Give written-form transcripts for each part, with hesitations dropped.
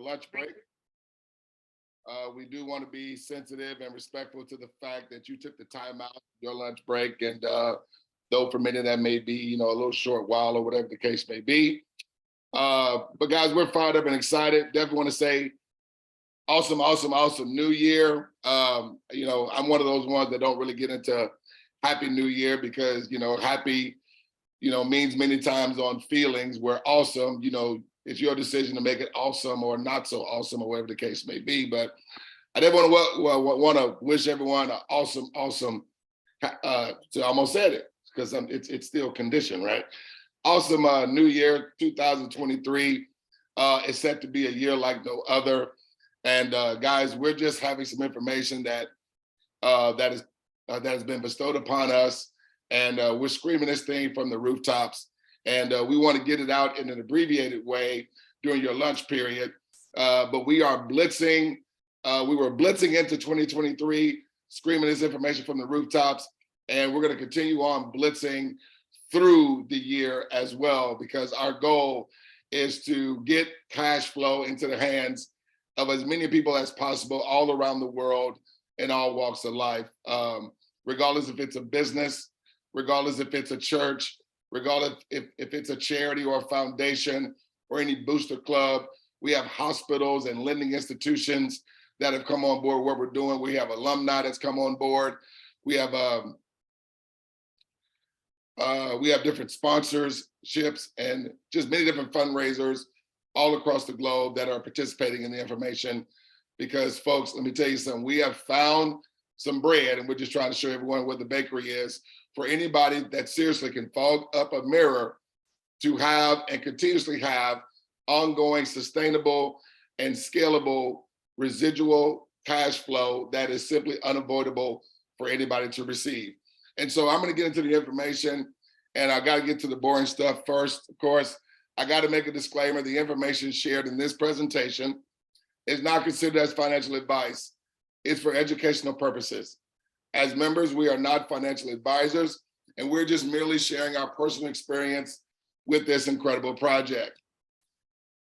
lunch break. We do want to be sensitive and respectful to the fact that you took the time out your lunch break, and though for many that may be, a little short while or whatever the case may be. But guys, we're fired up and excited. Definitely want to say awesome new year. I'm one of those ones that don't really get into Happy New Year because, happy, means many times on feelings, where awesome, it's your decision to make it awesome or not so awesome or whatever the case may be. But I did want to wish everyone an awesome, so I almost said it because it's still conditioned, right? Awesome new year, 2023 is set to be a year like no other. And guys, we're just having some information that has been bestowed upon us, and we're screaming this thing from the rooftops. And we want to get it out in an abbreviated way during your lunch period. But we are blitzing. We were blitzing into 2023, screaming this information from the rooftops. And we're going to continue on blitzing through the year as well, because our goal is to get cash flow into the hands of as many people as possible all around the world in all walks of life, regardless if it's a business, regardless if it's a church, regardless if it's a charity or a foundation or any booster club. We have hospitals and lending institutions that have come on board what we're doing. We have alumni that's come on board. We have different sponsorships and just many different fundraisers all across the globe that are participating in the information. Because folks, let me tell you something, we have found some bread, and we're just trying to show everyone what the bakery is for anybody that seriously can fog up a mirror to have and continuously have ongoing, sustainable, and scalable residual cash flow that is simply unavoidable for anybody to receive. And so I'm going to get into the information, and I got to get to the boring stuff first. Of course, I got to make a disclaimer. The information shared in this presentation is not considered as financial advice. It's for educational purposes. As members, we are not financial advisors, and we're just merely sharing our personal experience with this incredible project.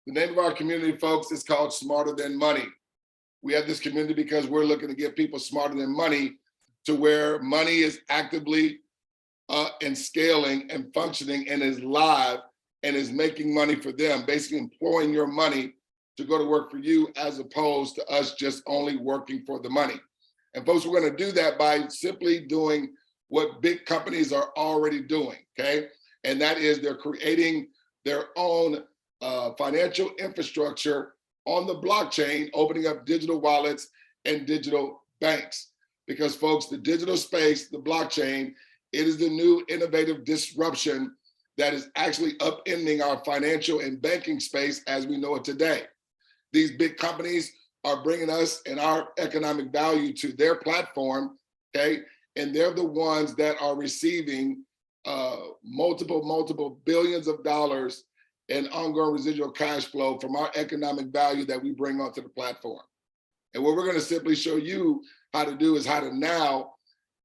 The name of our community, folks, is called Smarter Than Money. We have this community because we're looking to get people smarter than money, to where money is actively and scaling and functioning and is live and is making money for them, basically employing your money to go to work for you, as opposed to us just only working for the money. And folks, we're going to do that by simply doing what big companies are already doing, okay? And that is they're creating their own financial infrastructure on the blockchain, opening up digital wallets and digital banks. Because folks, the digital space, the blockchain, it is the new innovative disruption that is actually upending our financial and banking space as we know it today. These big companies are bringing us and our economic value to their platform, okay? And they're the ones that are receiving multiple billions of dollars in ongoing residual cash flow from our economic value that we bring onto the platform. And what we're going to simply show you how to do is how to now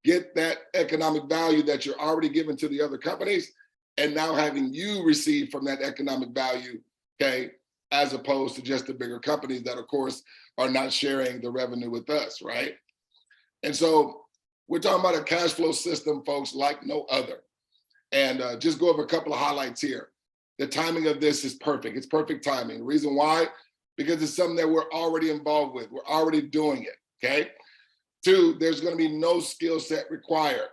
get that economic value that you're already giving to the other companies, and now having you receive from that economic value, okay? As opposed to just the bigger companies that, of course, are not sharing the revenue with us, right? And so we're talking about a cash flow system, folks, like no other. And just go over a couple of highlights here. The timing of this is perfect. It's perfect timing. The reason why? Because it's something that we're already involved with. We're already doing it, okay? 2, there's going to be no skill set required.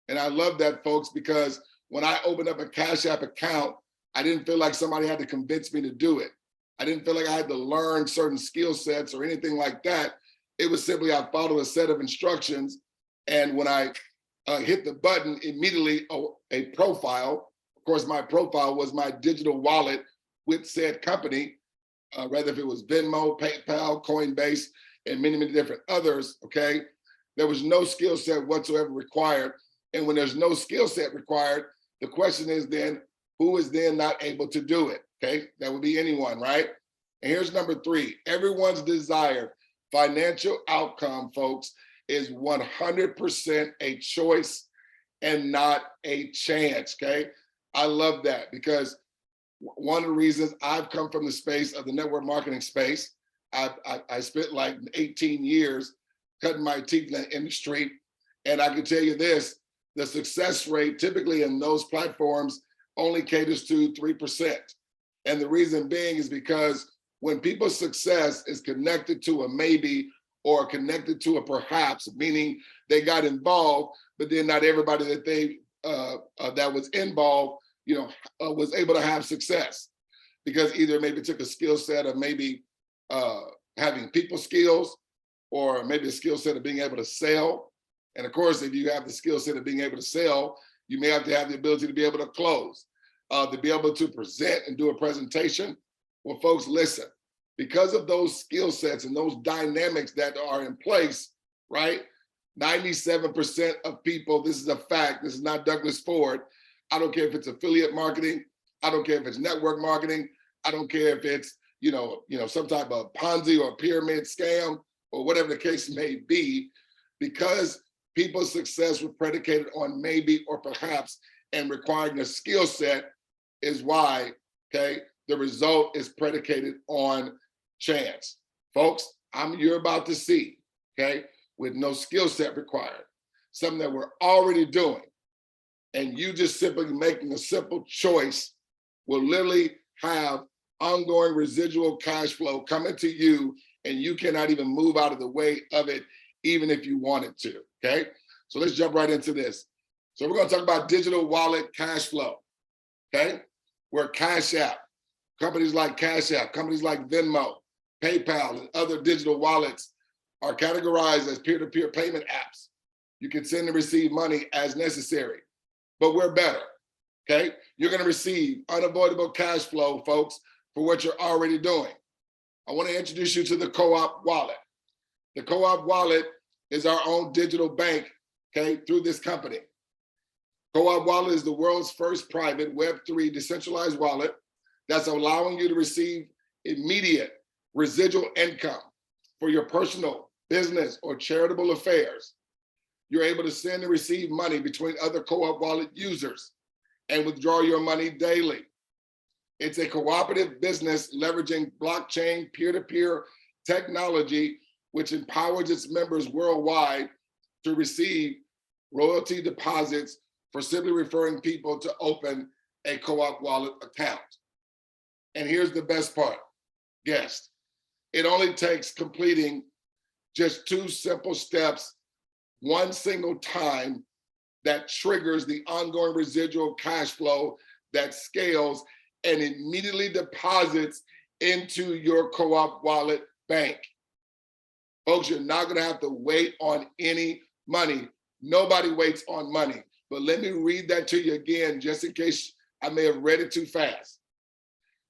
And I love that, folks, because when I opened up a Cash App account, I didn't feel like somebody had to convince me to do it. I didn't feel like I had to learn certain skill sets or anything like that. It was simply I followed a set of instructions, and when I hit the button, immediately a profile, of course, my profile was my digital wallet with said company, whether if it was Venmo, PayPal, Coinbase, and many different others, okay? There was no skill set whatsoever required. And when there's no skill set required, the question is then, who is then not able to do it? Okay, that would be anyone, right? And here's number 3. Everyone's desired financial outcome, folks, is 100% a choice and not a chance, okay? I love that, because one of the reasons I've come from the space of the network marketing space, I spent like 18 years cutting my teeth in the industry. And I can tell you this, the success rate typically in those platforms only caters to 3%. And the reason being is because when people's success is connected to a maybe or connected to a perhaps, meaning they got involved, but then not everybody that they that was involved, was able to have success, because either maybe took a skill set of maybe having people skills, or maybe a skill set of being able to sell. And of course, if you have the skill set of being able to sell, you may have to have the ability to be able to close, to be able to present and do a presentation. Well, folks, listen, because of those skill sets and those dynamics that are in place, right? 97% of people, this is a fact, this is not Douglas Ford. I don't care if it's affiliate marketing. I don't care if it's network marketing. I don't care if it's, some type of Ponzi or pyramid scam or whatever the case may be, because people's success was predicated on maybe or perhaps and requiring a skill set is why, okay, the result is predicated on chance. Folks, you're about to see, okay, with no skill set required, something that we're already doing, and you just simply making a simple choice will literally have ongoing residual cash flow coming to you, and you cannot even move out of the way of it, even if you wanted to, okay? So let's jump right into this. So we're gonna talk about digital wallet cash flow, okay? Where Cash App, companies like Cash App, companies like Venmo, PayPal, and other digital wallets are categorized as peer-to-peer payment apps. You can send and receive money as necessary, but we're better, okay? You're gonna receive unavoidable cash flow, folks, for what you're already doing. I wanna introduce you to the Co-op Wallet. The Co-op Wallet is our own digital bank, okay, through this company. Co-op Wallet is the world's first private Web3 decentralized wallet that's allowing you to receive immediate residual income for your personal, business, or charitable affairs. You're able to send and receive money between other Co-op Wallet users and withdraw your money daily. It's a cooperative business leveraging blockchain peer-to-peer technology, which empowers its members worldwide to receive royalty deposits for simply referring people to open a Co-op Wallet account. And here's the best part, guest. It only takes completing just 2 simple steps, one single time, that triggers the ongoing residual cash flow that scales and immediately deposits into your Co-op Wallet bank. Folks, you're not gonna have to wait on any money. Nobody waits on money. But let me read that to you again, just in case I may have read it too fast.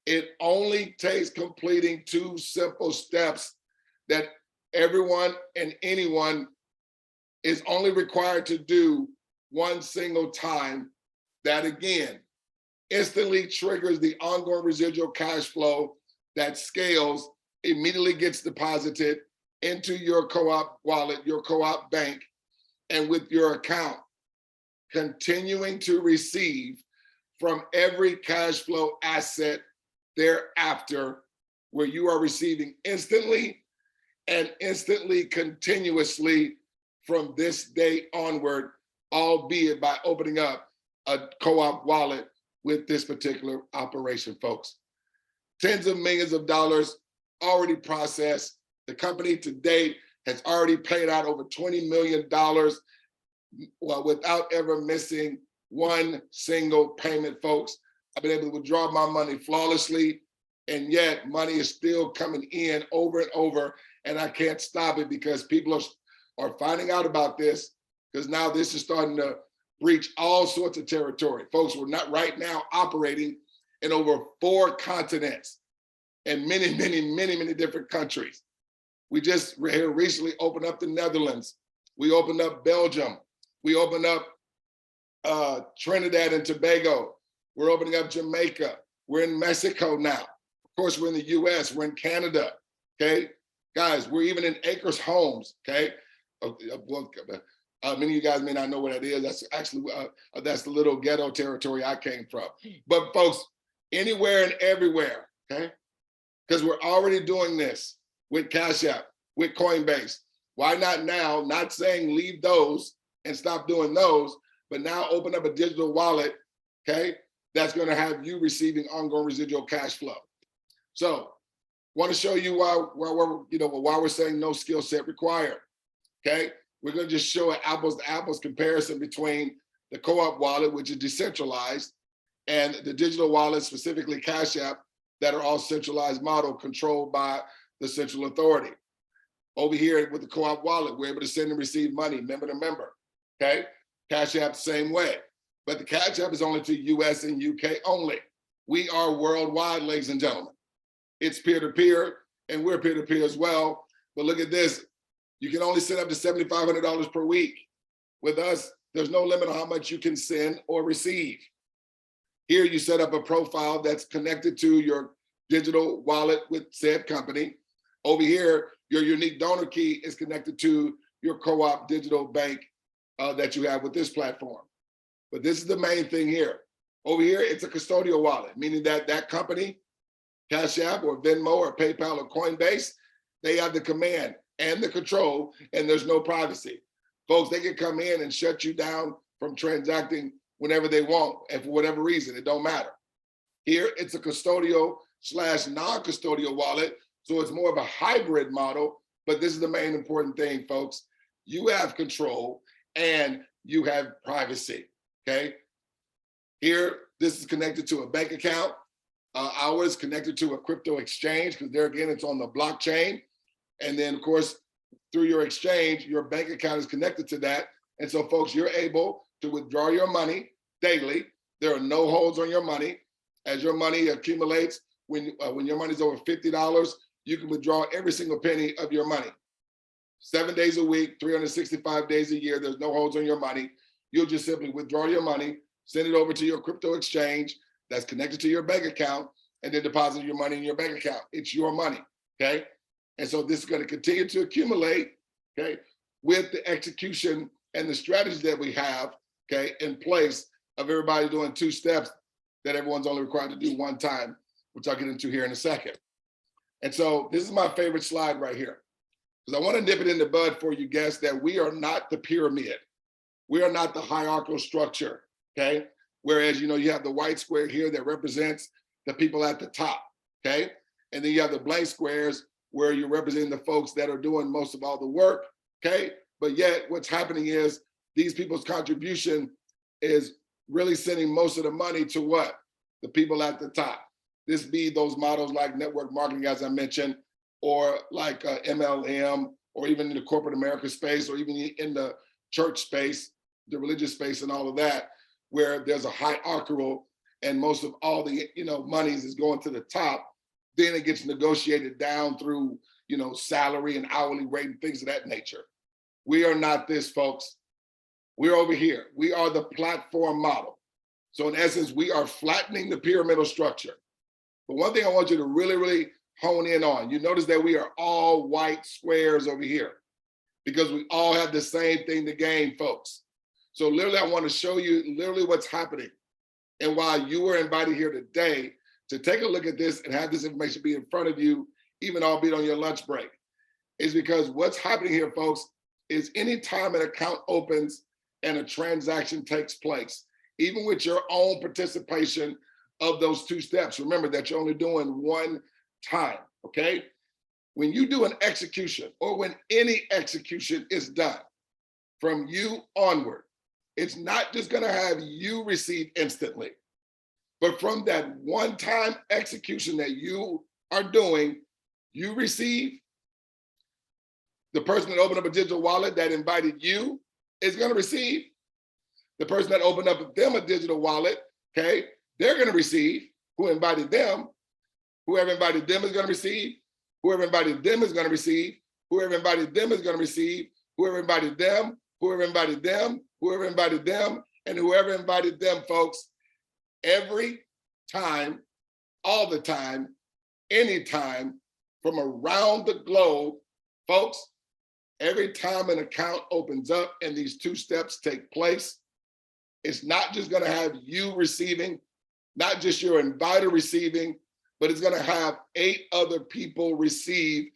It only takes completing 2 simple steps that everyone and anyone is only required to do one single time. That again, instantly triggers the ongoing residual cash flow that scales, immediately gets deposited into your Co-op Wallet, your Co-op bank, and with your account, continuing to receive from every cash flow asset thereafter, where you are receiving instantly and instantly continuously from this day onward, albeit by opening up a Co-op Wallet with this particular operation, folks. Tens of millions of dollars already processed. The company to date has already paid out over $20 million without ever missing one single payment, folks. I've been able to withdraw my money flawlessly, and yet money is still coming in over and over, and I can't stop it because people are finding out about this, because now this is starting to breach all sorts of territory. Folks, we're not right now operating in over 4 continents and many, many, many, many different countries. We just here recently opened up the Netherlands. We opened up Belgium. We opened up Trinidad and Tobago. We're opening up Jamaica. We're in Mexico now. Of course, we're in the US, we're in Canada, okay? Guys, we're even in Acres Homes, okay? Many of you guys may not know what that is. That's actually, that's the little ghetto territory I came from. But folks, anywhere and everywhere, okay? Because we're already doing this. with Cash App, with Coinbase. Why not now? Not saying leave those and stop doing those, but now open up a digital wallet, okay, that's going to have you receiving ongoing residual cash flow. So want to show you why we're saying no skill set required, okay? We're going to just show an apples to apples comparison between the co-op wallet, which is decentralized, and the digital wallet, specifically Cash App, that are all centralized model controlled by the central authority. Over here with the co-op wallet, we're able to send and receive money member to member, okay? Cash App, same way. But the Cash App is only to US and UK only. We are worldwide, ladies and gentlemen. It's peer-to-peer, and we're peer-to-peer as well. But look at this. You can only send up to $7,500 per week. With us, there's no limit on how much you can send or receive. Here you set up a profile that's connected to your digital wallet with said company. Over here, your unique donor key is connected to your co-op digital bank that you have with this platform. But this is the main thing here. Over here, it's a custodial wallet, meaning that that company, Cash App or Venmo or PayPal or Coinbase, they have the command and the control, and there's no privacy. Folks, they can come in and shut you down from transacting whenever they want, and for whatever reason, it don't matter. Here, it's a custodial / non-custodial wallet, so it's more of a hybrid model, but this is the main important thing, folks. You have control and you have privacy, okay? Here, this is connected to a bank account. Ours connected to a crypto exchange, because there again, it's on the blockchain. And then of course, through your exchange, your bank account is connected to that. And so folks, you're able to withdraw your money daily. There are no holds on your money. As your money accumulates, when your money's over $50, you can withdraw every single penny of your money. 7 days a week, 365 days a year, there's no holds on your money. You'll just simply withdraw your money, send it over to your crypto exchange that's connected to your bank account, and then deposit your money in your bank account. It's your money, okay? And so this is going to continue to accumulate, okay, with the execution and the strategy that we have, okay, in place of everybody doing 2 steps that everyone's only required to do 1 time, which I'll get into here in a second. And so this is my favorite slide right here, because I want to nip it in the bud for you guests that we are not the pyramid. We are not the hierarchical structure, okay? Whereas, you know, you have the white square here that represents the people at the top, okay? And then you have the blank squares where you're representing the folks that are doing most of all the work, okay? But yet what's happening is these people's contribution is really sending most of the money to what? The people at the top. This be those models like network marketing, as I mentioned, or like MLM, or even in the corporate America space, or even in the church space, the religious space and all of that, where there's a hierarchical and most of all the, you know, monies is going to the top. Then it gets negotiated down through, you know, salary and hourly rate and things of that nature. We are not this, folks. We're over here. We are the platform model. So in essence, we are flattening the pyramidal structure. But one thing I want you to really, really hone in on, you notice that we are all white squares over here because we all have the same thing to gain, folks. So literally, I want to show you literally what's happening and why you were invited here today to take a look at this and have this information be in front of you, even albeit on your lunch break, is because what's happening here, folks, is anytime an account opens and a transaction takes place, even with your own participation of those 2 steps, remember that you're only doing 1 time, okay? When you do an execution, or when any execution is done from you onward, it's not just gonna have you receive instantly, but from that 1-time execution that you are doing, you receive. The person that opened up a digital wallet that invited you is gonna receive. The person that opened up them a digital wallet, okay, they're gonna receive. Who invited them, whoever invited them is gonna receive, whoever invited them is gonna receive, whoever invited them is gonna receive, whoever invited them, whoever invited them, whoever invited them, and whoever invited them, folks. Every time, all the time, anytime, from around the globe, folks, every time an account opens up and these 2 steps take place, it's not just gonna have you receiving, not just your inviter receiving, but it's gonna have 8 other people receive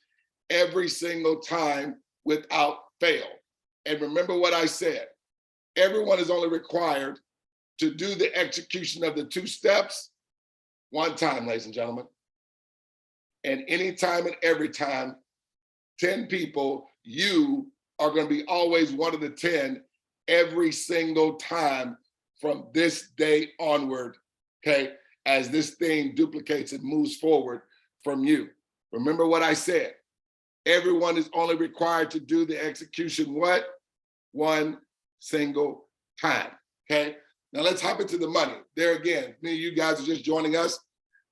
every single time without fail. And remember what I said, everyone is only required to do the execution of the 2 steps one time, ladies and gentlemen. And anytime and every time, 10 people, you are going to be always one of the 10 every single time from this day onward, okay, as this thing duplicates and moves forward from you. Remember what I said, everyone is only required to do the execution what? One single time, okay? Now let's hop into the money. There again, many of you guys are just joining us.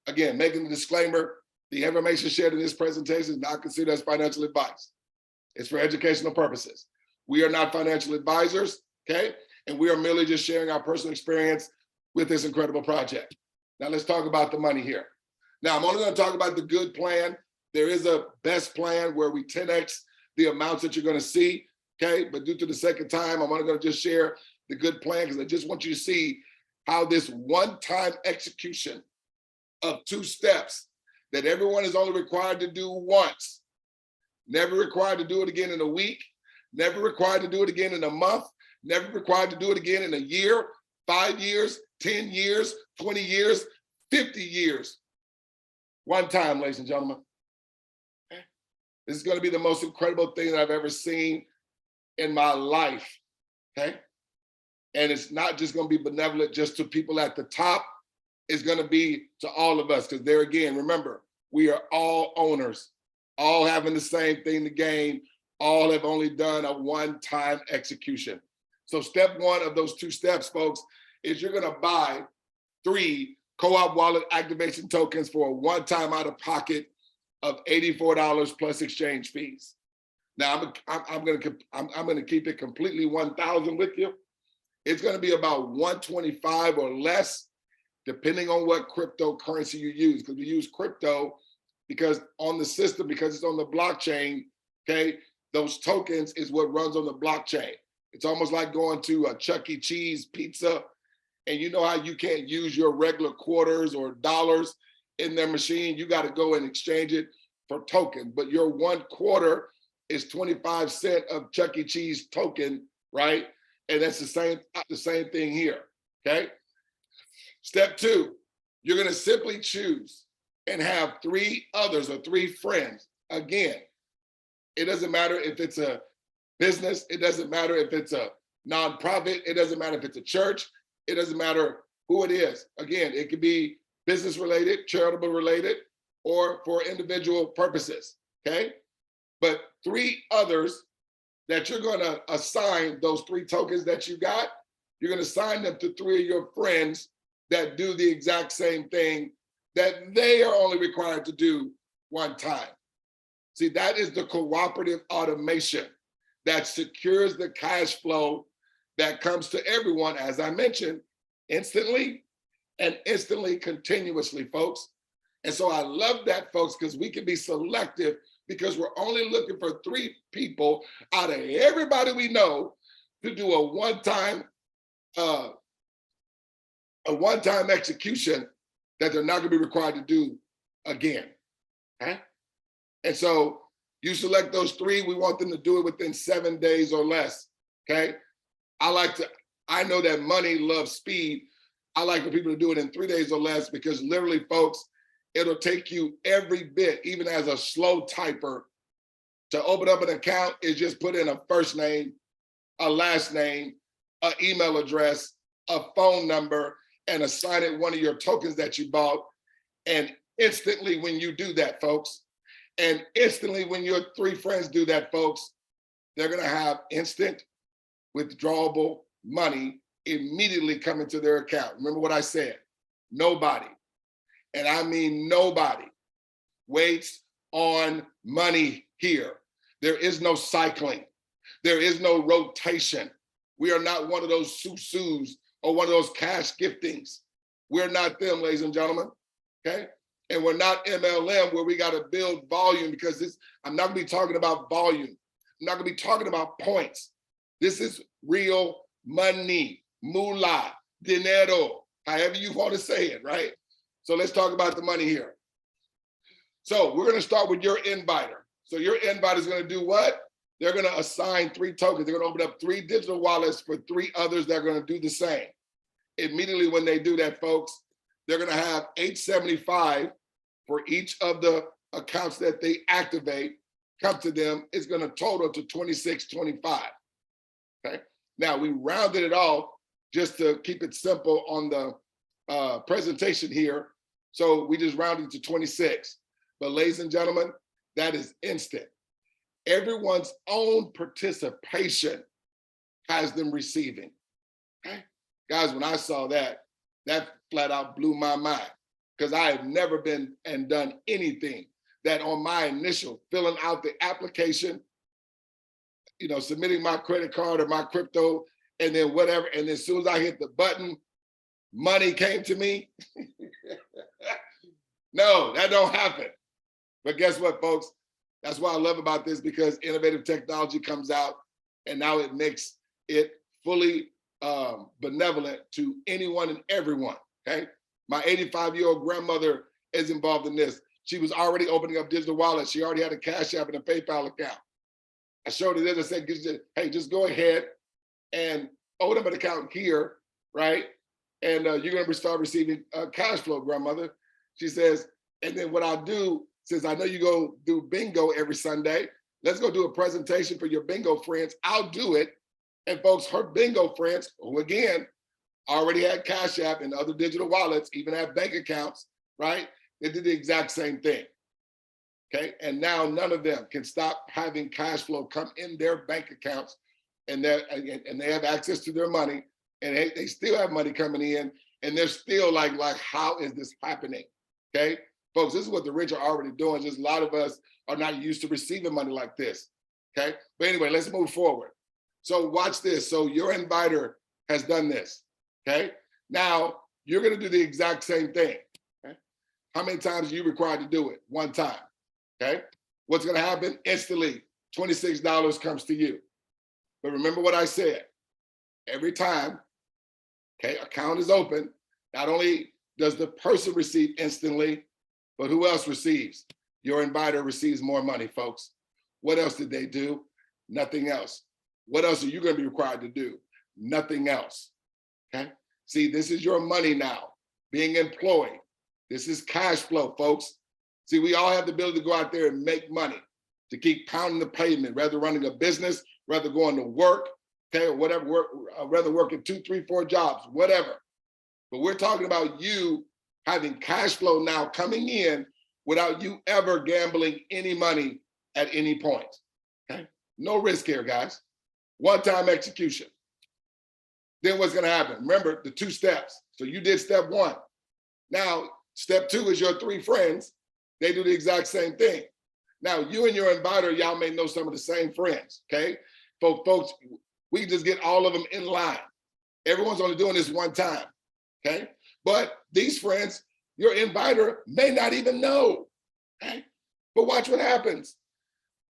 Again, making the disclaimer, the information shared in this presentation is not considered as financial advice. It's for educational purposes. We are not financial advisors, okay? And we are merely just sharing our personal experience with this incredible project. Now let's talk about the money here. Now I'm only gonna talk about the good plan. There is a best plan where we 10x the amounts that you're gonna see, okay? But due to the second time, I'm only gonna just share the good plan because I just want you to see how this one-time execution of 2 steps that everyone is only required to do once, never required to do it again in a week, never required to do it again in a month, never required to do it again in a year, 5 years, 10 years, 20 years, 50 years. One time, ladies and gentlemen. Okay? This is going to be the most incredible thing that I've ever seen in my life, okay? And it's not just going to be benevolent just to people at the top. It's going to be to all of us, because there again, remember, we are all owners, all having the same thing to gain, all have only done a one-time execution. So step 1 of those 2 steps, folks, is you're going to buy 3 co-op wallet activation tokens for a one-time out-of-pocket of $84 plus exchange fees. Now I'm going to keep it completely 1,000 with you. It's going to be about 125 or less, depending on what cryptocurrency you use, because we use crypto because on the system, because it's on the blockchain, okay, those tokens is what runs on the blockchain. It's almost like going to a Chuck E. Cheese pizza, and you know how you can't use your regular quarters or dollars in their machine, you got to go and exchange it for token, but your 1 quarter is 25 cents of Chuck E. Cheese token, right? And that's the same thing here, okay? Step 2, you're gonna simply choose and have 3 others or 3 friends. Again, it doesn't matter if it's a business, it doesn't matter if it's a nonprofit, it doesn't matter if it's a church, it doesn't matter who it is. Again, it could be business related, charitable related, or for individual purposes, okay? But 3 others that you're gonna assign those 3 tokens that you got, you're gonna assign them to 3 of your friends that do the exact same thing that they are only required to do one time. See, that is the cooperative automation that secures the cash flow that comes to everyone, as I mentioned, instantly and instantly continuously, folks. And so I love that, folks, because we can be selective because we're only looking for 3 people out of everybody we know to do a one-time execution that they're not going to be required to do again. Okay? And so you select those 3. We want them to do it within 7 days or less. Okay? I know that money loves speed. I like for people to do it in 3 days or less because literally, folks, it'll take you every bit, even as a slow typer, to open up an account is just put in a first name, a last name, an email address, a phone number, and assign it one of your tokens that you bought. And instantly when you do that, folks, and instantly when your 3 friends do that, folks, they're gonna have instant withdrawable money immediately coming to their account. Remember what I said, nobody, and I mean nobody, waits on money here. There is no cycling. There is no rotation. We are not one of those susus or one of those cash giftings. We're not them, ladies and gentlemen, okay? And we're not MLM where we gotta build volume because I'm not gonna be talking about volume. I'm not gonna be talking about points. This is real money, moolah, dinero, however you wanna say it, right? So let's talk about the money here. So we're gonna start with your inviter. So your invite is going to do what? They're going to assign 3 tokens. They're going to open up 3 digital wallets for 3 others that are going to do the same. Immediately when they do that, folks, they're going to have $8.75 for each of the accounts that they activate come to them. It's going to total to $26.25. Okay. Now we rounded it off just to keep it simple on the presentation here. So we just rounded to 26. But ladies and gentlemen, that is instant. Everyone's own participation has them receiving. Okay? Guys, when I saw that, that flat out blew my mind, because I have never been and done anything that on my initial filling out the application, you know, submitting my credit card or my crypto, and then whatever, and as soon as I hit the button, money came to me. No, that don't happen. But guess what, folks? That's what I love about this, because innovative technology comes out and now it makes it fully benevolent to anyone and everyone, okay? My 85-year-old grandmother is involved in this. She was already opening up digital wallets. She already had a Cash App and a PayPal account. I showed her this, I said, hey, just go ahead and open up an account here, right? And you're gonna start receiving cash flow, grandmother. She says, and then what I'll do, since I know you go do bingo every Sunday, let's go do a presentation for your bingo friends. I'll do it. And folks, her bingo friends, who again, already had Cash App and other digital wallets, even have bank accounts, right? They did the exact same thing, okay? And now none of them can stop having cash flow come in their bank accounts, and they have access to their money, and they still have money coming in, and they're still like, how is this happening, okay? Folks, this is what the rich are already doing. Just a lot of us are not used to receiving money like this, okay? But anyway, let's move forward. So watch this. So your inviter has done this, okay? Now, you're gonna do the exact same thing, okay? How many times are you required to do it? 1 time, okay? What's gonna happen? Instantly, $26 comes to you. But remember what I said, every time, okay, account is open, not only does the person receive instantly, but who else receives? Your inviter receives more money, folks. What else did they do? Nothing else. What else are you gonna be required to do? Nothing else, okay? See, this is your money now, being employed. This is cash flow, folks. See, we all have the ability to go out there and make money, to keep pounding the pavement, whether running a business, whether going to work, okay, or whatever, rather working 2, 3, 4 jobs, whatever. But we're talking about you having cash flow now coming in without you ever gambling any money at any point, okay? No risk here, guys. 1-time execution. Then what's gonna happen? Remember the 2 steps. So you did step 1. Now, step 2 is your 3 friends. They do the exact same thing. Now, you and your inviter, y'all may know some of the same friends, okay? Folks, we just get all of them in line. Everyone's only doing this 1 time, okay? But these friends, your inviter may not even know, okay? But watch what happens.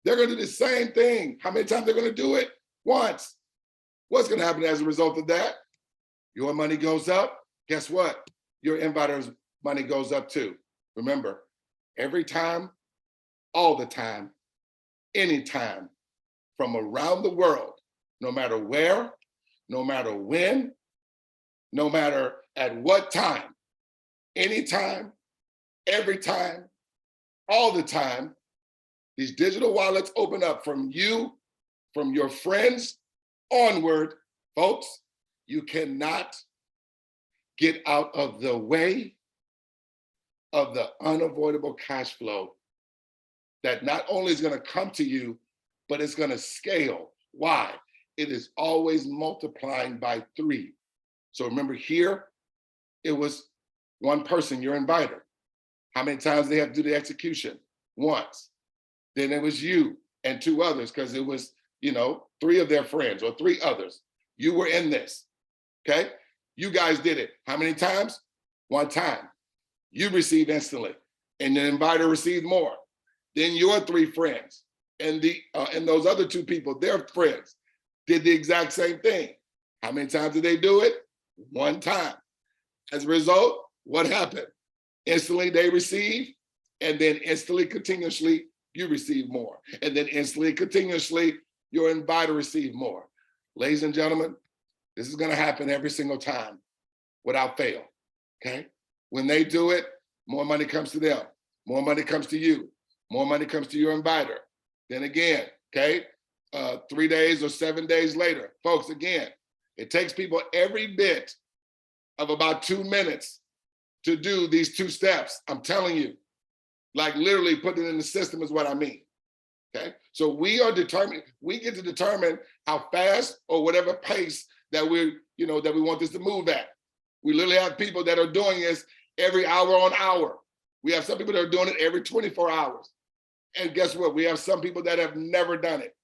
They're gonna do the same thing. How many times they're gonna do it? Once. What's gonna happen as a result of that? Your money goes up. Guess what? Your inviter's money goes up too. Remember, every time, all the time, anytime, from around the world, no matter where, no matter when, no matter at what time, anytime, every time, all the time, these digital wallets open up from you, from your friends onward. Folks, you cannot get out of the way of the unavoidable cash flow that not only is going to come to you, but it's going to scale. Why? It is always multiplying by 3. So remember here, it was 1 person, your inviter. How many times they have to do the execution? Once. Then it was you and 2 others, because it was, 3 of their friends or 3 others. You were in this, okay? You guys did it. How many times? 1 time. You received instantly, and the inviter received more. Then your 3 friends and those other 2 people, their friends, did the exact same thing. How many times did they do it? 1 time. As a result, what happened? Instantly they received, and then instantly, continuously, you receive more. And then instantly, continuously, your inviter receive more. Ladies and gentlemen, this is gonna happen every single time without fail, okay? When they do it, more money comes to them, more money comes to you, more money comes to your inviter. Then again, okay, 3 days or 7 days later, folks, again, it takes people every bit of about 2 minutes to do these 2 steps. I'm telling you, like literally putting it in the system is what I mean, okay? So we are determined, we get to determine how fast or whatever pace that that we want this to move at. We literally have people that are doing this every hour on hour. We have some people that are doing it every 24 hours. And guess what? We have some people that have never done it.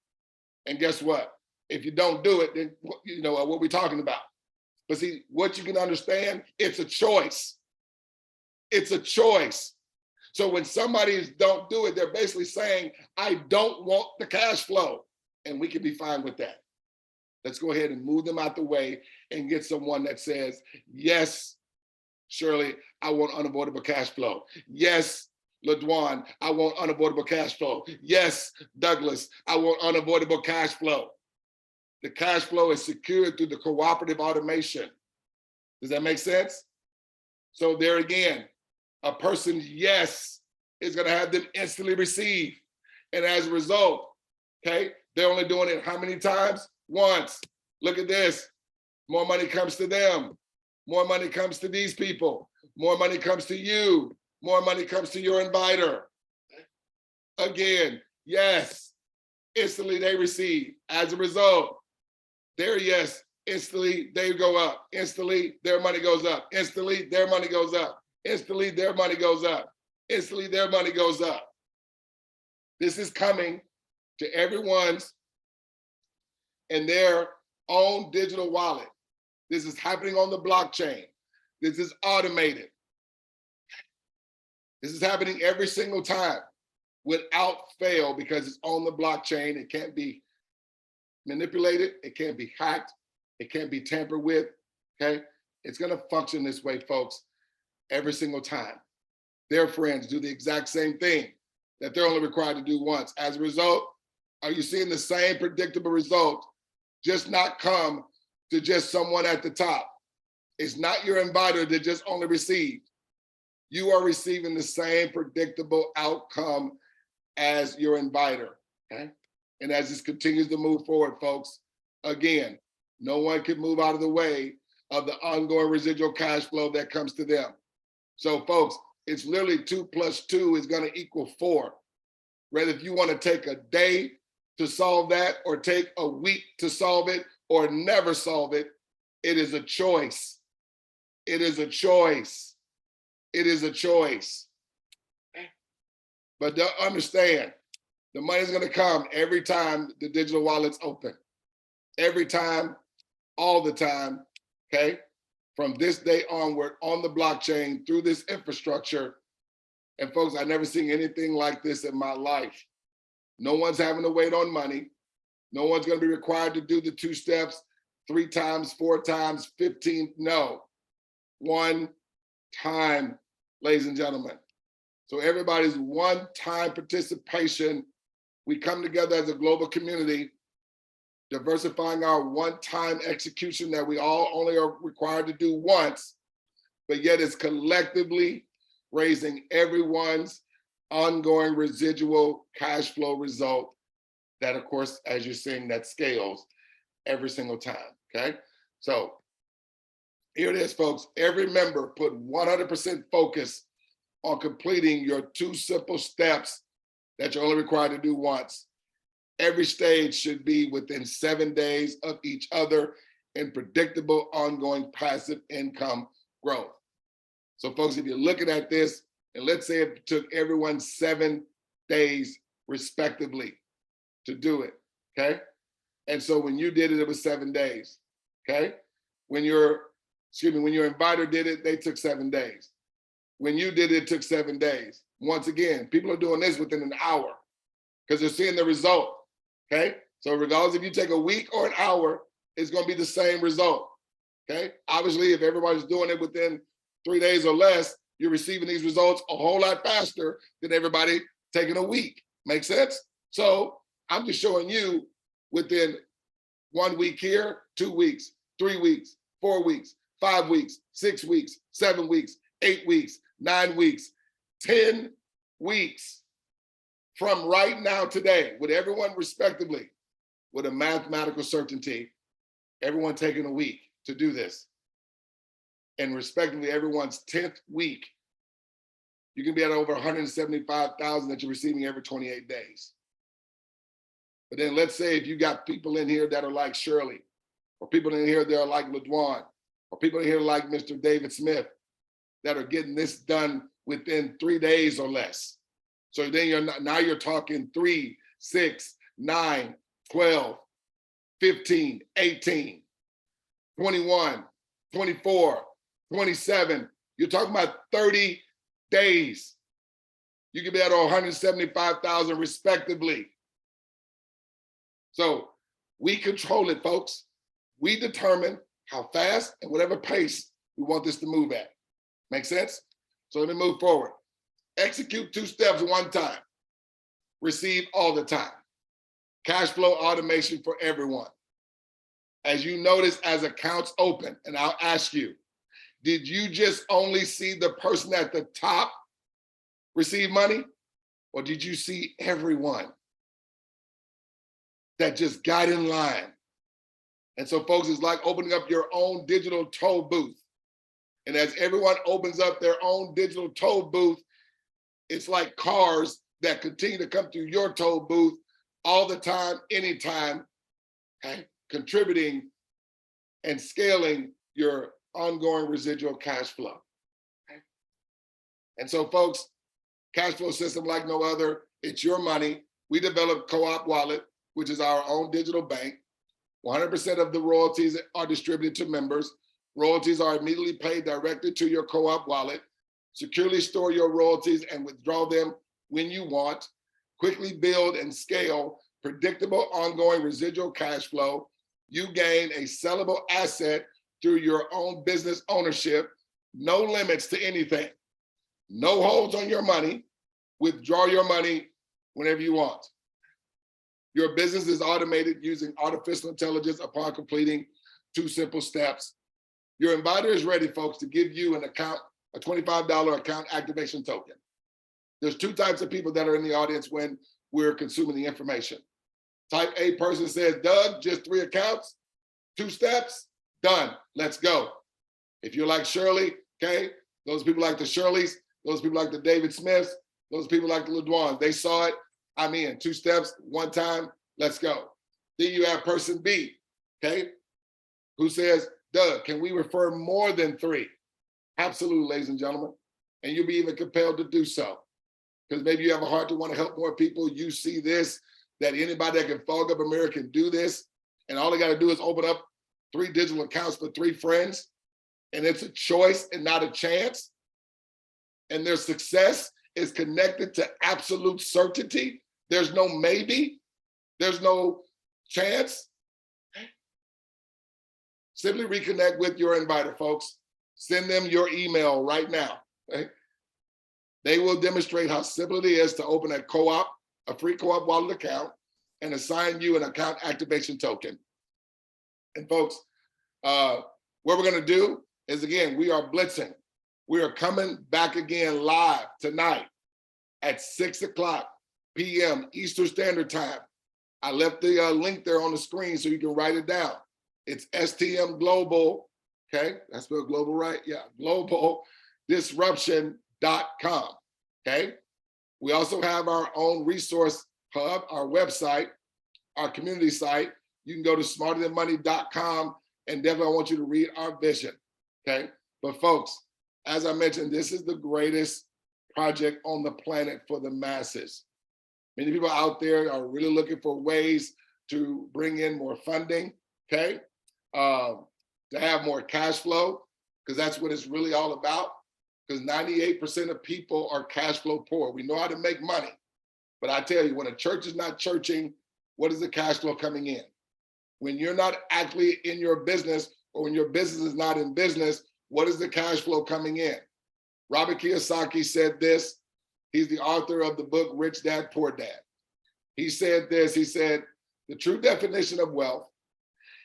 And guess what? If you don't do it, then you know what we're talking about. But see, what you can understand, it's a choice. It's a choice. So when somebody don't do it, they're basically saying, I don't want the cash flow. And we can be fine with that. Let's go ahead and move them out the way and get someone that says, yes, Shirley, I want unavoidable cash flow. Yes, LaDwan, I want unavoidable cash flow. Yes, Douglas, I want unavoidable cash flow. The cash flow is secured through the cooperative automation. Does that make sense? So there again, a person's yes is gonna have them instantly receive. And as a result, okay, they're only doing it how many times? Once. Look at this. More money comes to them. More money comes to these people. More money comes to you. More money comes to your inviter. Again, yes, instantly they receive. As a result, their yes, instantly they go up. Instantly their money goes up. Instantly their money goes up. Instantly their money goes up. Instantly their money goes up. This is coming to everyone's in their own digital wallet. This is happening on the blockchain. This is automated. This is happening every single time without fail because it's on the blockchain. It can't be manipulated. It can't be hacked. It can't be tampered with, okay? It's gonna function this way, folks, every single time. Their friends do the exact same thing that they're only required to do once. As a result, are you seeing the same predictable result, just not come to just someone at the top? It's not your inviter that just only received. You are receiving the same predictable outcome as your inviter, okay? And as this continues to move forward, folks, again, no one can move out of the way of the ongoing residual cash flow that comes to them. So folks, it's literally 2 + 2 is gonna equal 4. Whether if you wanna take a day to solve that or take a week to solve it or never solve it, it is a choice. It is a choice. It is a choice. But understand, the money's gonna come every time the digital wallet's open. Every time, all the time, okay? From this day onward on the blockchain through this infrastructure. And folks, I've never seen anything like this in my life. No one's having to wait on money. No one's gonna be required to do the 2 steps 3 times, 4 times, 15, no. 1 time, ladies and gentlemen. So everybody's one-time participation. We come together as a global community, diversifying our one-time execution that we all only are required to do once, but yet it's collectively raising everyone's ongoing residual cash flow result that, of course, as you're seeing, that scales every single time, okay? So here it is, folks. Every member put 100% focus on completing your 2 simple steps that you're only required to do once. Every stage should be within 7 days of each other in predictable, ongoing passive income growth. So folks, if you're looking at this, and let's say it took everyone 7 days respectively to do it, okay? And so when you did it, it was 7 days, okay? When your inviter did it, they took 7 days. When you did it, it took 7 days. Once again, people are doing this within an hour because they're seeing the result, okay? So regardless if you take a week or an hour, it's gonna be the same result, okay? Obviously, if everybody's doing it within 3 days or less, you're receiving these results a whole lot faster than everybody taking a week. Make sense? So I'm just showing you within 1 week here, 2 weeks, 3 weeks, 4 weeks, 5 weeks, 6 weeks, 7 weeks, 8 weeks, 9 weeks, 10 weeks from right now today, with everyone respectively, with a mathematical certainty, everyone taking a week to do this. And respectively, everyone's 10th week, you can be at over 175,000 that you're receiving every 28 days. But then let's say if you got people in here that are like Shirley, or people in here that are like LaDwan, or people in here like Mr. David Smith, that are getting this done within 3 days or less. So then now you're talking 3, 6, 9, 12, 15, 18, 21, 24, 27. You're talking about 30 days. You can be at 175,000 respectively. So we control it, folks. We determine how fast and whatever pace we want this to move at. Make sense? So let me move forward. Execute 2 steps 1 time. Receive all the time. Cash flow automation for everyone. As you notice, as accounts open, and I'll ask you, did you just only see the person at the top receive money? Or did you see everyone that just got in line? And so folks, it's like opening up your own digital toll booth. And as everyone opens up their own digital toll booth, it's like cars that continue to come through your toll booth all the time, anytime, okay? Contributing and scaling your ongoing residual cash flow. Okay? And so folks, cash flow system like no other, it's your money. We developed Co-op Wallet, which is our own digital bank. 100% of the royalties are distributed to members. Royalties are immediately paid directly to your Co-op Wallet. Securely store your royalties and withdraw them when you want. Quickly build and scale predictable ongoing residual cash flow. You gain a sellable asset through your own business ownership. No limits to anything. No holds on your money. Withdraw your money whenever you want. Your business is automated using artificial intelligence upon completing 2 simple steps. Your inviter is ready, folks, to give you an account, a $25 account activation token. There's 2 types of people that are in the audience when we're consuming the information. Type A person says, Doug, just 3 accounts, 2 steps, done, let's go. If you're like Shirley, okay, those people like the Shirleys, those people like the David Smiths, those people like the LaDwans, they saw it, I'm in, 2 steps, 1 time, let's go. Then you have person B, okay, who says, Doug, can we refer more than 3? Absolutely, ladies and gentlemen. And you'll be even compelled to do so. Because maybe you have a heart to want to help more people. You see this, that anybody that can fog up a mirror can do this. And all they got to do is open up 3 digital accounts for 3 friends. And it's a choice and not a chance. And their success is connected to absolute certainty. There's no maybe. There's no chance. Simply reconnect with your inviter, folks. Send them your email right now. Okay? They will demonstrate how simple it is to open a co-op, a free co-op wallet account, and assign you an account activation token. And folks, what we're gonna do is, again, we are blitzing. We are coming back again live tonight at 6:00 p.m. Eastern Standard Time. I left the link there on the screen so you can write it down. It's STM Global, okay? That's spelled global, right? Yeah, globaldisruption.com, okay? We also have our own resource hub, our website, our community site. You can go to smarterthanmoney.com, and definitely I want you to read our vision, okay? But folks, as I mentioned, this is the greatest project on the planet for the masses. Many people out there are really looking for ways to bring in more funding, okay? To have more cash flow, because that's what it's really all about. Because 98% of people are cash flow poor. We know how to make money, but I tell you, when a church is not churching, what is the cash flow coming in? When you're not actually in your business, or when your business is not in business, what is the cash flow coming in? Robert Kiyosaki said this. He's the author of the book, Rich Dad, Poor Dad. He said this, he said, the true definition of wealth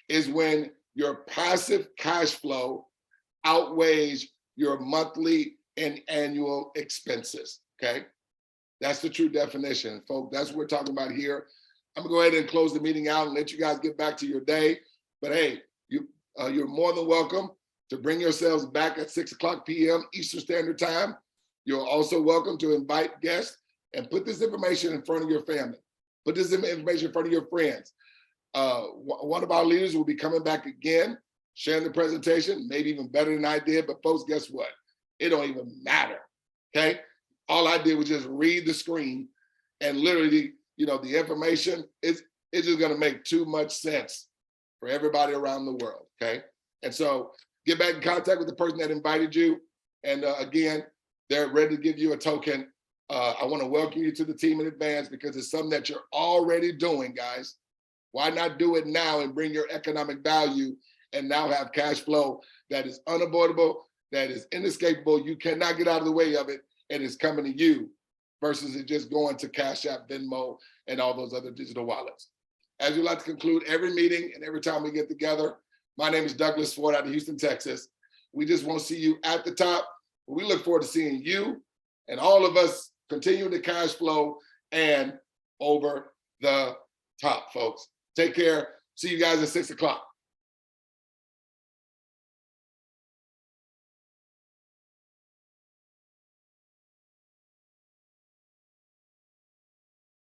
is when your passive cash flow outweighs your monthly and annual expenses, okay? That's the true definition, folks. That's what we're talking about here. I'm gonna go ahead and close the meeting out and let you guys get back to your day. But hey, you're more than welcome to bring yourselves back at 6:00 p.m. Eastern Standard Time. You're also welcome to invite guests and put this information in front of your family. Put this information in front of your friends. One of our leaders will be coming back again, sharing the presentation, maybe even better than I did. But folks, guess what? It don't even matter, okay? All I did was just read the screen, and literally, you know, the information it's just gonna make too much sense for everybody around the world, okay? And so get back in contact with the person that invited you. And again, they're ready to give you a token. I wanna welcome you to the team in advance because it's something that you're already doing, guys. Why not do it now and bring your economic value and now have cash flow that is unavoidable, that is inescapable, you cannot get out of the way of it, and it's coming to you versus it just going to Cash App, Venmo, and all those other digital wallets. As we like to conclude every meeting and every time we get together, my name is Douglas Ford out of Houston, Texas. We just want to see you at the top. We look forward to seeing you and all of us continue to cash flow and over the top, folks. Take care. See you guys at 6:00.